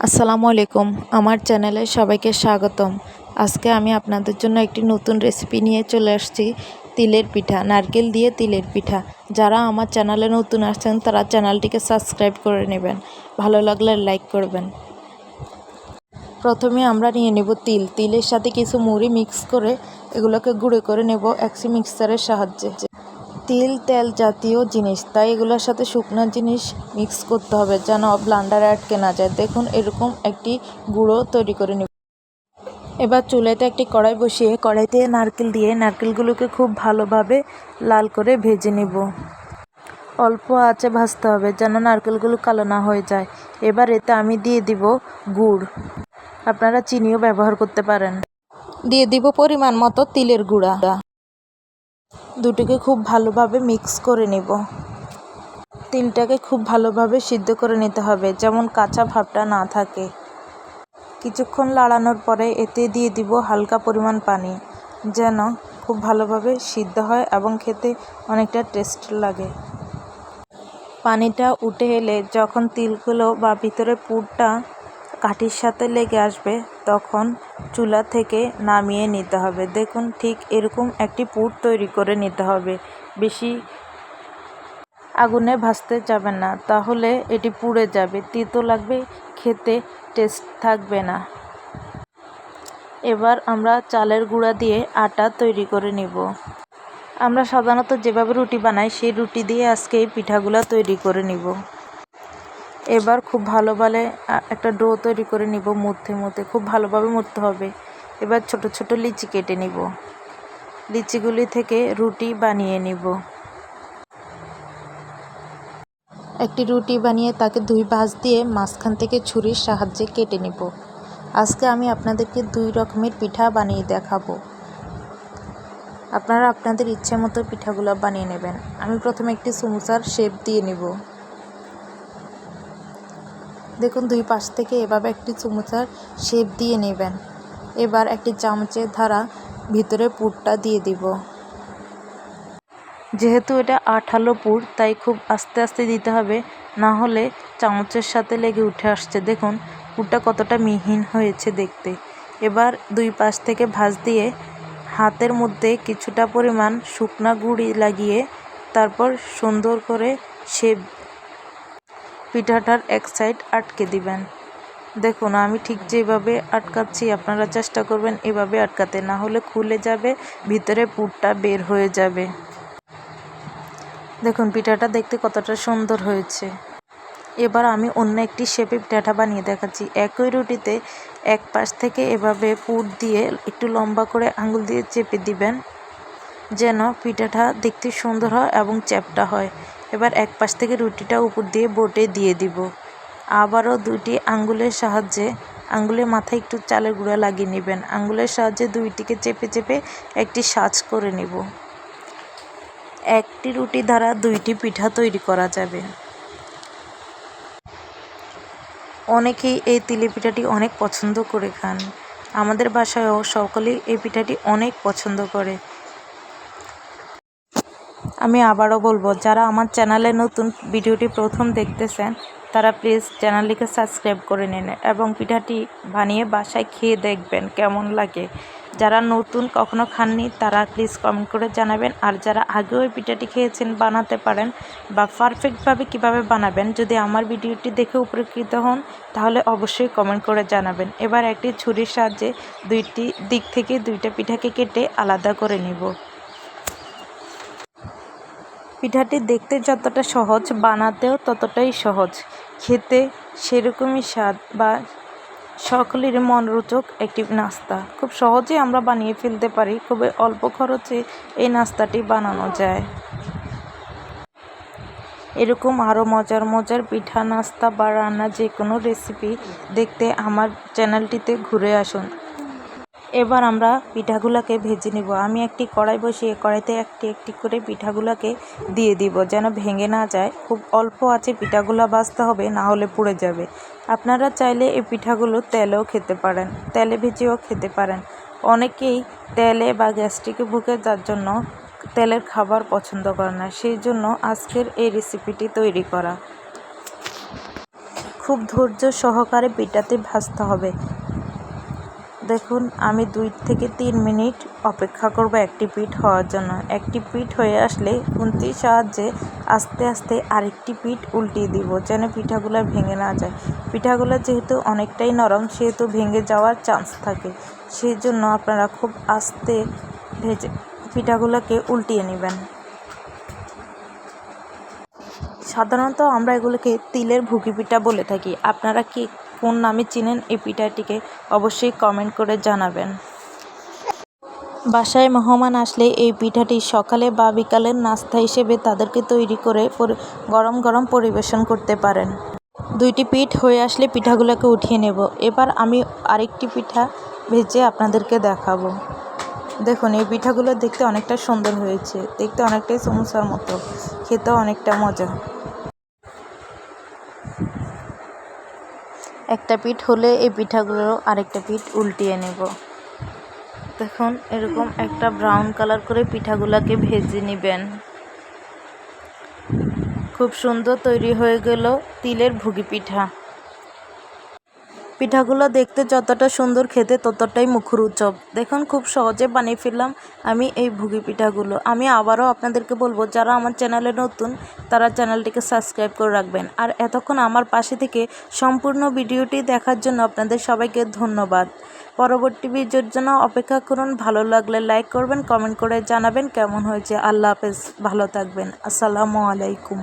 আসসালামু আলাইকুম। আমার চ্যানেলে সবাইকে স্বাগতম। আজকে আমি আপনাদের জন্য একটি নতুন রেসিপি নিয়ে চলে আসছি। তিলের পিঠা, নারকেল দিয়ে তিলের পিঠা। যারা আমার চ্যানেলে নতুন আসছেন তারা চ্যানেলটিকে সাবস্ক্রাইব করে নেবেন, ভালো লাগলে লাইক করবেন। প্রথমে আমরা নিয়ে নেব তিলের সাথে কিছু মুড়ি মিক্স করে এগুলোকে গুঁড়ো করে নেব একটি মিক্সারের সাহায্যে। তিল তেল জাতীয় জিনিস, তাই এগুলোর সাথে শুকনো জিনিস মিক্স করতে হবে যেন ব্লান্ডারে আটকে না যায়। দেখুন, এরকম একটি গুঁড়ো তৈরি করে নেব। এবার চুলাতে একটি কড়াই বসিয়ে কড়াইতে নারকেল দিয়ে নারকেলগুলোকে খুব ভালোভাবে লাল করে ভেজে নেব। অল্প আঁচে ভাজতে হবে যেন নারকেলগুলো কালো না হয়ে যায়। এবার এতে আমি দিয়ে দিব গুড়, আপনারা চিনিও ব্যবহার করতে পারেন। দিয়ে দিব পরিমাণ মতো তিলের গুঁড়া। দুটোকে খুব ভালোভাবে মিক্স করে নেব। তিলটাকে খুব ভালোভাবে সিদ্ধ করে নিতে হবে যেমন কাঁচা ভাবটা না থাকে। কিছুক্ষণ লাড়ানোর পরে এতে দিয়ে দিব হালকা পরিমাণ পানি যেন খুব ভালোভাবে সিদ্ধ হয় এবং খেতে অনেকটা টেস্ট লাগে। পানিটা উঠে এলে যখন তিলগুলো বা ভিতরে পুরটা কাঠির সাথে লেগে আসবে তখন চুলা থেকে নামিয়ে নিতে হবে। দেখুন, ঠিক এরকম একটি পুর তৈরি করে নিতে হবে। বেশি আগুনে ভাজতে যাবেন না, তাহলে এটি পুড়ে যাবে, তিতো লাগবে, খেতে টেস্ট থাকবে না। এবার আমরা চালের গুঁড়া দিয়ে আটা তৈরি করে নিব। আমরা সাধারণত যেভাবে রুটি বানাই সেই রুটি দিয়ে আজকে এই পিঠাগুলো তৈরি করে নিব। এবার খুব ভালোভাবে একটা ডো তৈরি করে নিব। মধ্যে মধ্যে খুব ভালোভাবে মুড়তে হবে। এবার ছোট ছোট লিচি কেটে নিব। লিচিগুলি থেকে রুটি বানিয়ে নিব। একটি রুটি বানিয়ে তাকে দুই ভাঁজ দিয়ে মাঝখান থেকে ছুরির সাহায্যে কেটে নিব। আজকে আমি আপনাদেরকে দুই রকমের পিঠা বানিয়ে দেখাবো। আপনারা আপনাদের ইচ্ছে মতো পিঠাগুলো বানিয়ে নেবেন। আমি প্রথমে একটি সমুচার শেপ দিয়ে নিব। দেখুন, দুই পাশ থেকে এভাবে একটি সমুচার শেপ দিয়ে নেবেন। এবার একটি চামচের ধারা ভিতরে পুরটা দিয়ে দিব। যেহেতু এটা আঠালো পুর, তাই খুব আস্তে আস্তে দিতে হবে, না হলে চামচের সাথে লেগে উঠে আসছে। দেখুন পুরটা কতটা মিহিন হয়েছে দেখতে। এবার দুই পাশ থেকে ভাঁজ দিয়ে হাতের মধ্যে কিছুটা পরিমাণ শুকনা গুঁড়ি লাগিয়ে তারপর সুন্দর করে শেপ পিঠাটার এক সাইড আটকে দিবেন। দেখুন, আমি ঠিক যেভাবে আটকাচ্ছি আপনারা চেষ্টা করবেন এভাবে আটকাতে, না হলে খুলে যাবে, ভিতরে পুরটা বের হয়ে যাবে। দেখুন পিঠাটা দেখতে কতটা সুন্দর হয়েছে। এবার আমি অন্য একটি শেপে পিঠাটা বানিয়ে দেখাচ্ছি। একই রুটিতে এক পাশ থেকে এভাবে পুর দিয়ে একটু লম্বা করে আঙুল দিয়ে চেপে দিবেন যেন পিঠাটা দেখতে সুন্দর হয় এবং চ্যাপ্টা হয়। এবার এক পাশ থেকে রুটিটা উপর দিয়ে বোটে দিয়ে দিব। আবারও দুটি আঙ্গুলের সাহায্যে আঙ্গুলের মাথায় একটু চালের গুঁড়া লাগিয়ে নেবেন। আঙ্গুলের সাহায্যে দুইটিকে চেপে চেপে একটি সাজ করে নেব। একটি রুটি দ্বারা দুইটি পিঠা তৈরি করা যাবে। অনেকেই এই তিলের পিঠাটি অনেক পছন্দ করে খান। আমাদের বাসায়ও সকলেই এই পিঠাটি অনেক পছন্দ করে। আমি আবারও বলবো, যারা আমার চ্যানেলে নতুন ভিডিওটি প্রথম দেখতেছেন তারা প্লিজ চ্যানেলটিকে সাবস্ক্রাইব করে নিন এবং পিঠাটি বানিয়ে বাসায় খেয়ে দেখবেন কেমন লাগে। যারা নতুন কখনো খাননি তারা প্লিজ কমেন্ট করে জানাবেন। আর যারা আগেও এই পিঠাটি খেয়েছেন, বানাতে পারেন বা পারফেক্টভাবে কিভাবে বানাবেন, যদি আমার ভিডিওটি দেখে উপকৃত হন তাহলে অবশ্যই কমেন্ট করে জানাবেন। এবার একটি ছুরির সাহায্যে দুইটি দিক থেকে দুইটা পিঠাকে কেটে আলাদা করে নিব। পিঠাটি দেখতে যতটা সহজ, বানাতেও ততটাই সহজ, খেতে সেরকমই স্বাদ বা সকলেরই মনোরোচক একটি নাস্তা। খুব সহজেই আমরা বানিয়ে ফেলতে পারি, খুবই অল্প খরচে এই নাস্তাটি বানানো যায়। এরকম আরও মজার মজার পিঠা, নাস্তা বা রান্না যে কোনো রেসিপি দেখতে আমার চ্যানেলটিতে ঘুরে আসুন। এবার আমরা পিঠাগুলোকে ভেজে নিব। আমি একটি কড়াই বসিয়ে কড়াইতে একটি একটি করে পিঠাগুলোকে দিয়ে দিব যেন ভেঙে না যায়। খুব অল্প আছে পিঠাগুলো ভাজতে হবে, না হলে পুড়ে যাবে। আপনারা চাইলে এই পিঠাগুলো তেলেও খেতে পারেন, তেলে ভেজেও খেতে পারেন। অনেকেই তেলে বা গ্যাস্ট্রিকে ভুগে, যার জন্য তেলের খাবার পছন্দ করে না, সেই জন্য আজকের এই রেসিপিটি তৈরি করা। খুব ধৈর্য সহকারে পিঠাতে ভাজতে হবে। দেখুন আমি 2 থেকে 3 মিনিট অপেক্ষা করব একটি পিঠ হওয়ার জন্য। একটি পিঠ হয়ে আসলে খুন্তির সাহায্যে আস্তে আস্তে আরেকটি পিঠ উল্টিয়ে দিব, যেন পিঠাগুলো ভেঙে না যায়। পিঠাগুলো যেহেতু অনেকটাই নরম, সেহেতু ভেঙে যাওয়ার চান্স থাকে। সেই জন্য আপনারা খুব আস্তে ভেজে পিঠাগুলোকে উল্টিয়ে নেবেন। সাধারণত আমরা এগুলোকে তিলের ভুগি পিঠা বলে থাকি। আপনারা কি কোন নামে চিনেন এই পিঠাটিকে অবশ্যই কমেন্ট করে জানাবেন। বাসায় মেহমান আসলে এই পিঠাটি সকালে বা বিকালের নাস্তা হিসেবে তাদেরকে তৈরি করে গরম গরম পরিবেশন করতে পারেন। 2টি পিঠ হয়ে আসলে পিঠাগুলোকে উঠিয়ে নেব। এবার আমি আরেকটি পিঠা ভেজে আপনাদেরকে দেখাবো। দেখুন এই পিঠাগুলো দেখতে অনেকটা সুন্দর হয়েছে, দেখতে অনেকটাই সমোসার মতো, খেতেও অনেকটা মজা। একটা পিঠ হলে এই পিঠাগুলো আরেকটা পিঠ উল্টিয়ে নেব। দেখুন এরকম একটা ব্রাউন কালার করে পিঠাগুলোকে ভেজে নেবেন। খুব সুন্দর তৈরি হয়ে গেল তিলের ভুগি পিঠা। পিঠাগুলো দেখতে যতটা সুন্দর, খেতে ততটাই মুখরোচক। দেখুন খুব সহজে বানিয়ে ফেললাম আমি এই ভুগি পিঠাগুলো। আমি আবারও আপনাদেরকে বলবো, যারা আমার চ্যানেলে নতুন তারা চ্যানেলটিকে সাবস্ক্রাইব করে রাখবেন। আর এতক্ষণ আমার পাশে থেকে সম্পূর্ণ ভিডিওটি দেখার জন্য আপনাদের সবাইকে ধন্যবাদ। পরবর্তী ভিডিওর জন্য অপেক্ষা করুন। ভালো লাগলে লাইক করবেন, কমেন্ট করে জানাবেন কেমন হয়েছে। আল্লাহ হাফেজ, ভালো থাকবেন। আসসালামু আলাইকুম।